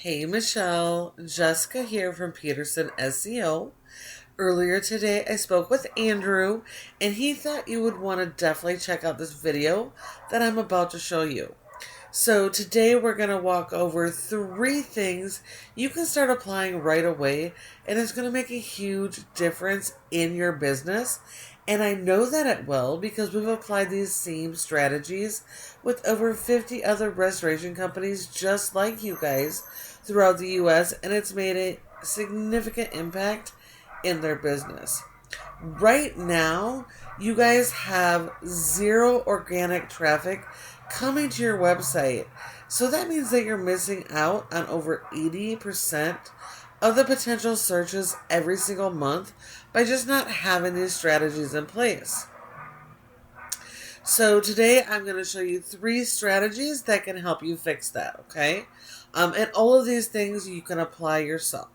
Hey Michelle, Jessica here from Peterson SEO. Earlier today I spoke with Andrew and he thought you would want to definitely check out this video that I'm about to show you. So today we're going to walk over 3 things you can start applying right away, and it's going to make a huge difference in your business. And I know that it will because we've applied these same strategies with over 50 other restoration companies just like you guys throughout the US, and it's made a significant impact in their business. Right now, you guys have 0 organic traffic coming to your website. So that means that you're missing out on over 80% of the potential searches every single month by just not having these strategies in place. So today I'm going to show you 3 strategies that can help you fix that, okay? And all of these things you can apply yourself.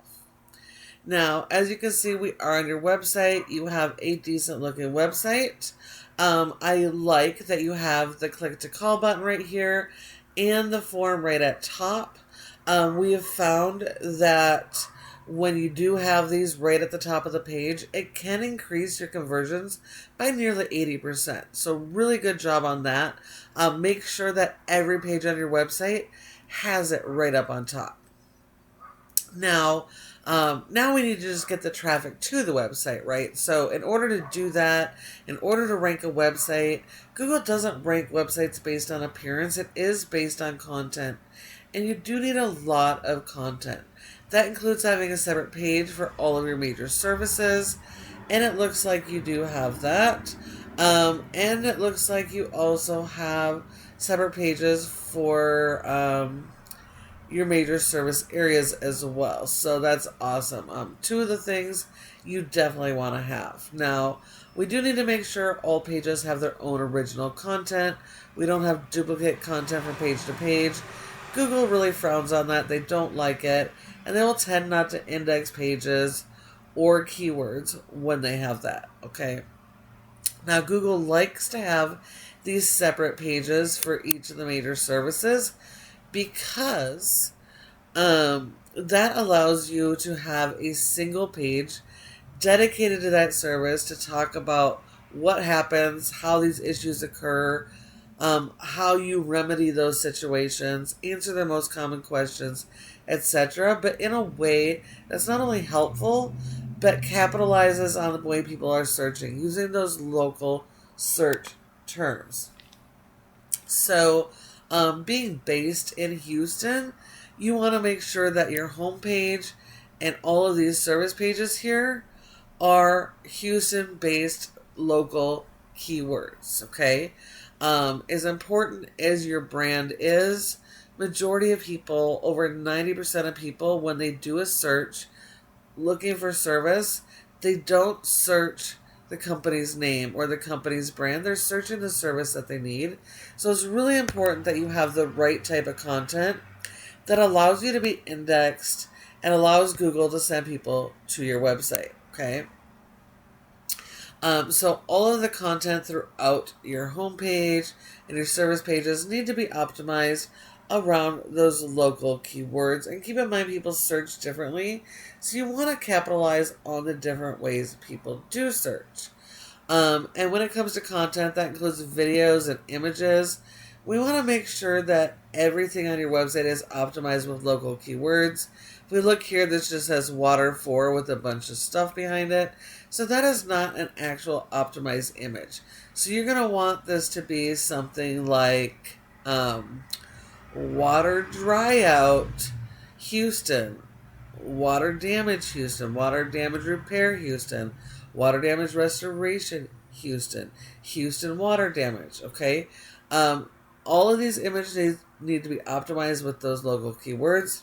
Now, as you can see, we are on your website. You have a decent looking website. I like that you have the click to call button right here and the form right at top. We have found that when you do have these right at the top of the page, it can increase your conversions by nearly 80%. So really good job on that. Make sure that every page on your website has it right up on top. Now we need to just get the traffic to the website, right? So in order to do that, in order to rank a website, Google doesn't rank websites based on appearance. It is based on content. And you do need a lot of content. That includes having a separate page for all of your major services. And it looks like you do have that. And it looks like you also have separate pages for your major service areas as well. So that's awesome. 2 of the things you definitely want to have. Now, we do need to make sure all pages have their own original content. We don't have duplicate content from page to page. Google really frowns on that. They don't like it. And they will tend not to index pages or keywords when they have that, okay? Now, Google likes to have these separate pages for each of the major services because that allows you to have a single page dedicated to that service to talk about what happens, how these issues occur, how you remedy those situations, answer their most common questions, etc. But in a way that's not only helpful, but capitalizes on the way people are searching, using those local search terms. So, being based in Houston, you want to make sure that your homepage and all of these service pages here are Houston-based local keywords, okay? As important as your brand is, majority of people, over 90% of people, when they do a search looking for service, they don't search the company's name or the company's brand. They're searching the service that they need. So it's really important that you have the right type of content that allows you to be indexed and allows Google to send people to your website, okay? So all of the content throughout your homepage and your service pages need to be optimized around those local keywords. And keep in mind, people search differently, so you want to capitalize on the different ways people do search. And when it comes to content, that includes videos and images. We want to make sure that everything on your website is optimized with local keywords. If we look here, this just says water 4 with a bunch of stuff behind it. So that is not an actual optimized image. So you're going to want this to be something like water dry out Houston, water damage Houston, water damage repair Houston, water damage restoration Houston, Houston water damage, okay? All of these images need to be optimized with those local keywords.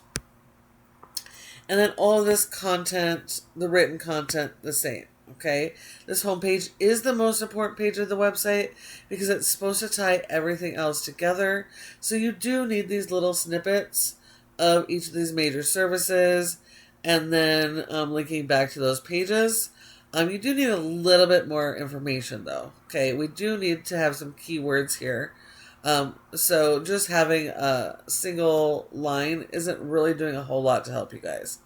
And then all of this content, the written content, the same, okay? This homepage is the most important page of the website because it's supposed to tie everything else together. So you do need these little snippets of each of these major services and then linking back to those pages. You do need a little bit more information though, okay? We do need to have some keywords here. So just having a single line isn't really doing a whole lot to help you guys.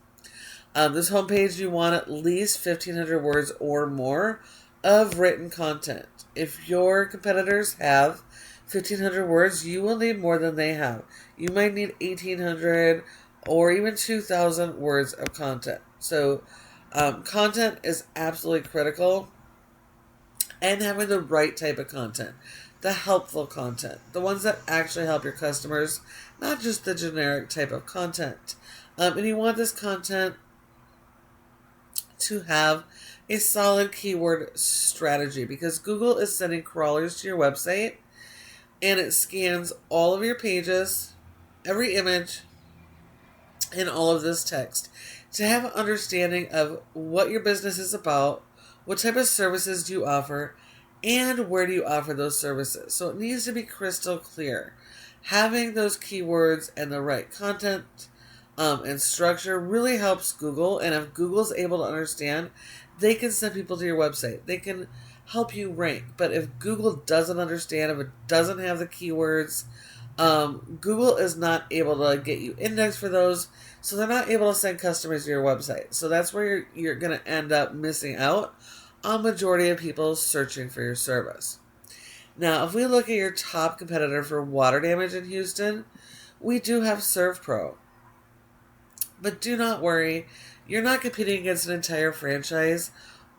This homepage, you want at least 1,500 words or more of written content. If your competitors have 1,500 words, you will need more than they have. You might need 1,800 or even 2,000 words of content. So content is absolutely critical, and having the right type of content, the helpful content, the ones that actually help your customers, not just the generic type of content. And you want this content to have a solid keyword strategy, because Google is sending crawlers to your website and it scans all of your pages, every image, and all of this text to have an understanding of what your business is about, what type of services do you offer, and where do you offer those services. So it needs to be crystal clear. Having those keywords and the right content and structure really helps Google. And if Google's able to understand, they can send people to your website. They can help you rank. But if Google doesn't understand, if it doesn't have the keywords, Google is not able to get you indexed for those. So they're not able to send customers to your website. So that's where you're going to end up missing out on majority of people searching for your service. Now, if we look at your top competitor for water damage in Houston, we do have SERVPRO. But do not worry, you're not competing against an entire franchise,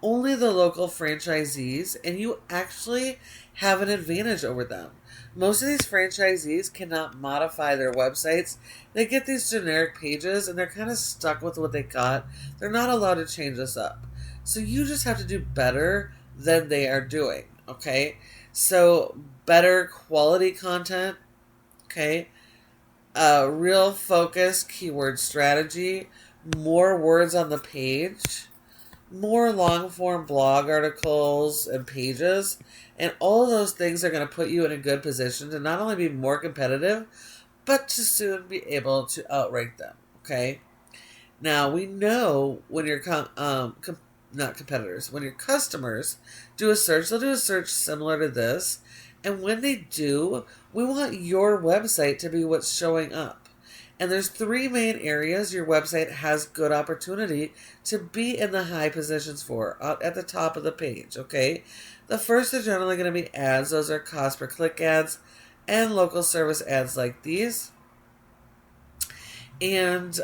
only the local franchisees, and you actually have an advantage over them. Most of these franchisees cannot modify their websites. They get these generic pages and they're kind of stuck with what they got. They're not allowed to change this up. So you just have to do better than they are doing, okay? So better quality content, okay? Real focus keyword strategy, more words on the page, more long form blog articles and pages, and all of those things are going to put you in a good position to not only be more competitive, but to soon be able to outrank them. Okay. Now we know when your not competitors, when your customers do a search, they'll do a search similar to this. And when they do, we want your website to be what's showing up. And there's 3 main areas your website has good opportunity to be in the high positions for, at the top of the page, okay? The first are generally going to be ads. Those are cost per click ads and local service ads like these. And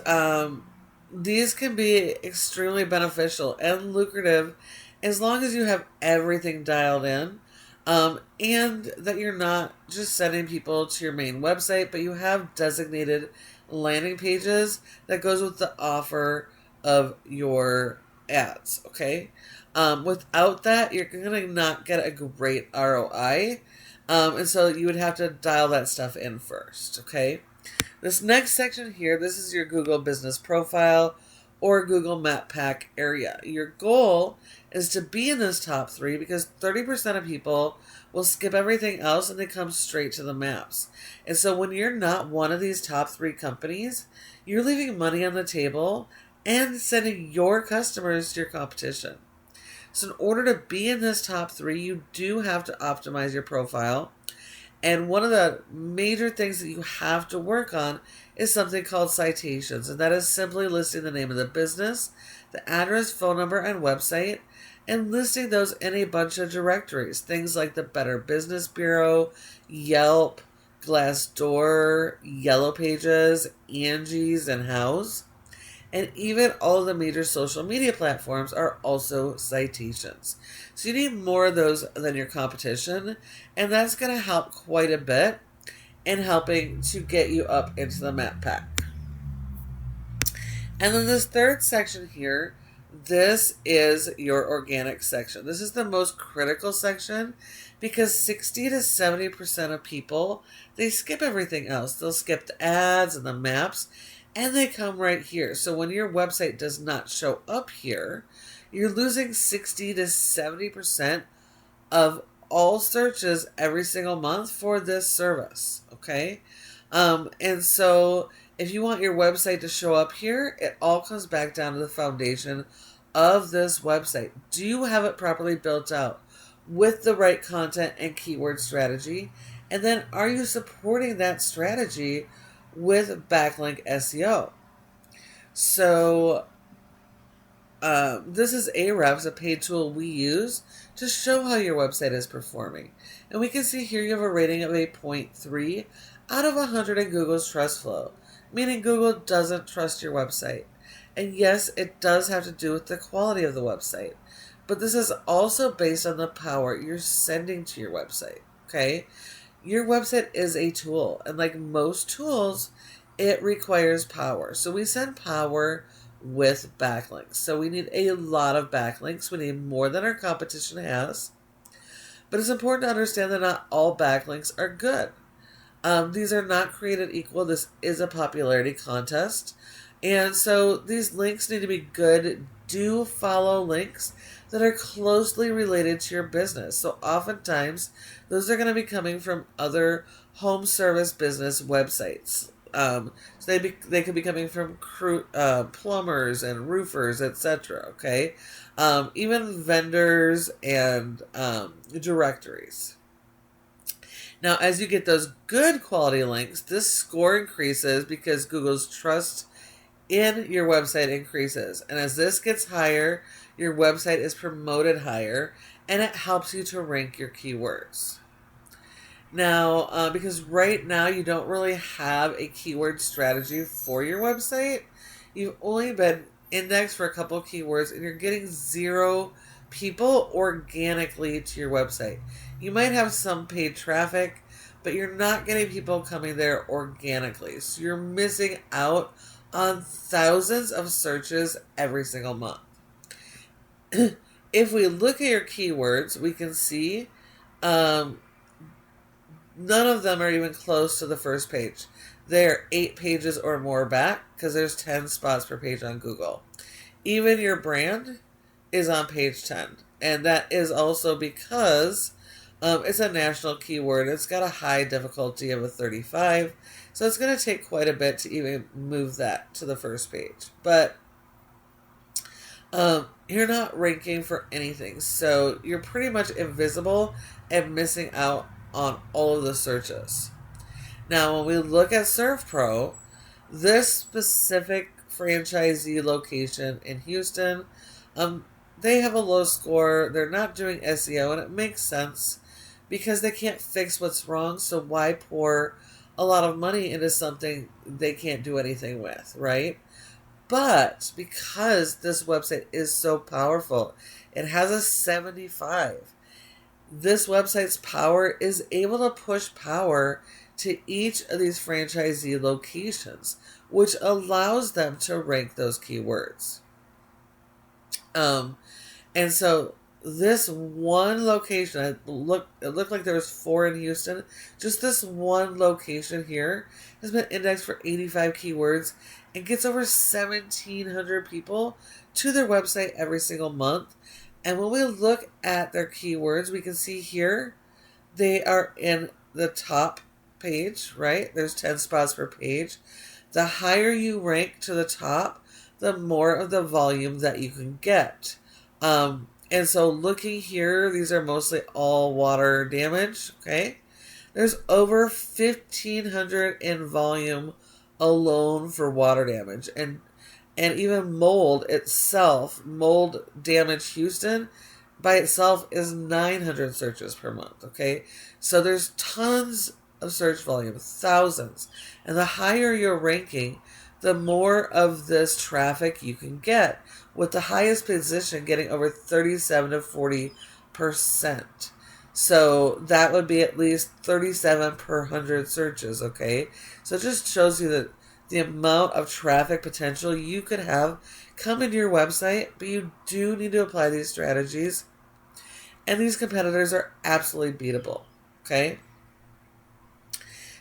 these can be extremely beneficial and lucrative as long as you have everything dialed in. And that you're not just sending people to your main website, but you have designated landing pages that goes with the offer of your ads, okay? Without that, you're going to not get a great ROI. And so you would have to dial that stuff in first, okay? This next section here, this is your Google Business Profile or Google Map Pack area. Your goal is to be in this top 3 because 30% of people will skip everything else and they come straight to the maps. And so when you're not one of these top 3 companies, you're leaving money on the table and sending your customers to your competition. So in order to be in this top 3, you do have to optimize your profile. And one of the major things that you have to work on is something called citations. And that is simply listing the name of the business, the address, phone number, and website, and listing those in a bunch of directories. Things like the Better Business Bureau, Yelp, Glassdoor, Yellow Pages, Angie's, and Houzz. And even all of the major social media platforms are also citations. So you need more of those than your competition, and that's going to help quite a bit in helping to get you up into the map pack. And then this third section here, this is your organic section. This is the most critical section because 60 to 70% of people, they skip everything else. They'll skip the ads and the maps, and they come right here. So when your website does not show up here, you're losing 60 to 70% of all searches every single month for this service, okay? And so if you want your website to show up here, it all comes back down to the foundation of this website. Do you have it properly built out with the right content and keyword strategy? And then are you supporting that strategy with backlink SEO? So this is Ahrefs, a paid tool we use to show how your website is performing. And we can see here you have a rating of 8.3 out of 100 in Google's Trust Flow, meaning Google doesn't trust your website. And yes, it does have to do with the quality of the website, but this is also based on the power you're sending to your website, okay? Your website is a tool, and like most tools, it requires power. So we send power with backlinks. So we need a lot of backlinks. We need more than our competition has. But it's important to understand that not all backlinks are good. These are not created equal. This is a popularity contest. And so these links need to be good, do follow links that are closely related to your business. So oftentimes, those are going to be coming from other home service business websites. So they could be coming from plumbers and roofers, etc. Okay, even vendors and directories. Now, as you get those good quality links, this score increases because Google's trust in your website increases. And as this gets higher, your website is promoted higher, and it helps you to rank your keywords. Now, because right now you don't really have a keyword strategy for your website, you've only been indexed for a couple keywords, and you're getting 0 people organically to your website. You might have some paid traffic, but you're not getting people coming there organically. So you're missing out on thousands of searches every single month. If we look at your keywords, we can see none of them are even close to the first page. They're 8 pages or more back because there's 10 spots per page on Google. Even your brand is on page 10. And that is also because it's a national keyword. It's got a high difficulty of a 35. So it's going to take quite a bit to even move that to the first page. But you're not ranking for anything. So you're pretty much invisible and missing out on all of the searches. Now, when we look at SERVPRO, this specific franchisee location in Houston, they have a low score. They're not doing SEO, and it makes sense because they can't fix what's wrong. So why pour a lot of money into something they can't do anything with, right? But because this website is so powerful, it has a 75. This website's power is able to push power to each of these franchisee locations, which allows them to rank those keywords. And so this one location, it looked like there was 4 in Houston. Just this one location here has been indexed for 85 keywords and gets over 1,700 people to their website every single month. And when we look at their keywords, we can see here they are in the top page, right? There's 10 spots per page. The higher you rank to the top, the more of the volume that you can get. And so looking here, these are mostly all water damage, okay? There's over 1,500 in volume alone for water damage. And even mold itself, mold damage Houston, by itself is 900 searches per month, okay? So there's tons of search volume, thousands. And the higher your ranking, the more of this traffic you can get, with the highest position getting over 37 to 40%. So that would be at least 37 per 100 searches, okay? So it just shows you that the amount of traffic potential you could have come into your website, but you do need to apply these strategies. And these competitors are absolutely beatable, okay?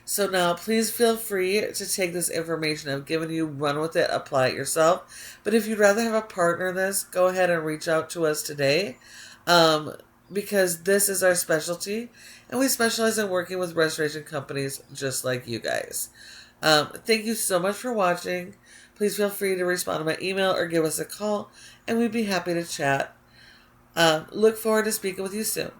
So now please feel free to take this information I've given you, run with it, apply it yourself. But if you'd rather have a partner in this, go ahead and reach out to us today, because this is our specialty, and we specialize in working with restoration companies just like you guys. Thank you so much for watching. Please feel free to respond to my email or give us a call, and we'd be happy to chat. Look forward to speaking with you soon.